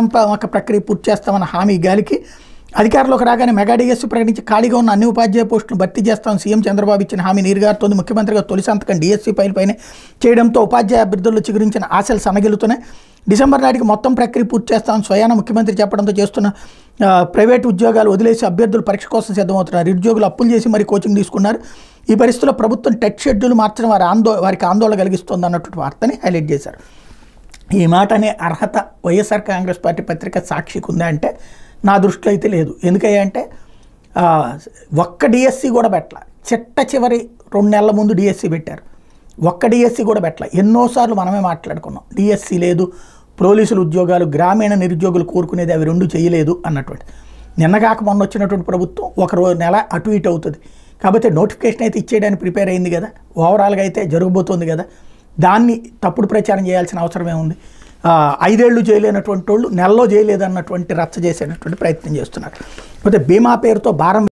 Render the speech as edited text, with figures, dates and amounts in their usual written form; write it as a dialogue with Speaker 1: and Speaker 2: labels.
Speaker 1: ఒక ప్రక్రియ పూర్తి చేస్తామన్న హామీ గాలికి అధికారంలోకి రాగానే మెగా డిఎస్సీ ప్రకటించి ఖాళీగా ఉన్న అన్ని ఉపాధ్యాయ పోస్టులను భర్తీ చేస్తామని సీఎం చంద్రబాబు ఇచ్చిన హామీ నీరుగారుతోంది. ముఖ్యమంత్రిగా తొలి సంతకం డిఎస్సీ ఫైల్పైనే చేయడంతో ఉపాధ్యాయ అభ్యర్థుల్లో చిగురించిన ఆశలు సన్నగిలుతున్నాయి. డిసెంబర్ నాటికి మొత్తం ప్రక్రియ పూర్తి చేస్తామని స్వయాన ముఖ్యమంత్రి చెప్పడంతో చేస్తున్న ప్రైవేటు ఉద్యోగాలు వదిలేసి అభ్యర్థులు పరీక్ష కోసం సిద్ధమవుతున్నారు. నిరుద్యోగులు అప్పులు చేసి మరీ కోచింగ్ తీసుకున్నారు. ఈ పరిస్థితుల్లో ప్రభుత్వం టెట్ షెడ్యూల్ మార్చడం వారికి ఆందోళన కలిగిస్తోంది అన్నటువంటి వార్తని హైలైట్ చేశారు. ఈ మాట అనే అర్హత వైఎస్ఆర్ కాంగ్రెస్ పార్టీ పత్రిక సాక్షికి ఉందా అంటే నా దృష్టిలో అయితే లేదు. ఎందుకంటే ఒక్క డిఎస్సి కూడా పెట్టాల. చిట్ట చివరి 2 నెలల ముందు డిఎస్సి పెట్టారు. ఒక్క డిఎస్సి కూడా పెట్టాల. ఎన్నోసార్లు మనమే మాట్లాడుకున్నాం. డిఎస్సి లేదు, పోలీసులు ఉద్యోగాలు, గ్రామీణ నిరుద్యోగులు కోరుకునేది అవి 2 చేయలేదు అన్నటువంటి. నిన్న కాక మొన్న వచ్చినటువంటి ప్రభుత్వం ఒక నెల అటు ఇటు అవుతుంది కాబట్టి నోటిఫికేషన్ అయితే ఇచ్చేయడానికి ప్రిపేర్ అయింది కదా, ఓవరాల్గా అయితే జరగబోతోంది కదా, దాన్ని తప్పుడు ప్రచారం చేయాల్సిన అవసరం ఏముంది? 5 ఏళ్ళు చేయలేనటువంటి వాళ్ళు నెలలో చేయలేదన్నటువంటి రచ్చ చేసేటటువంటి ప్రయత్నం చేస్తున్నారు. కాకపోతే బీమా పేరుతో భారం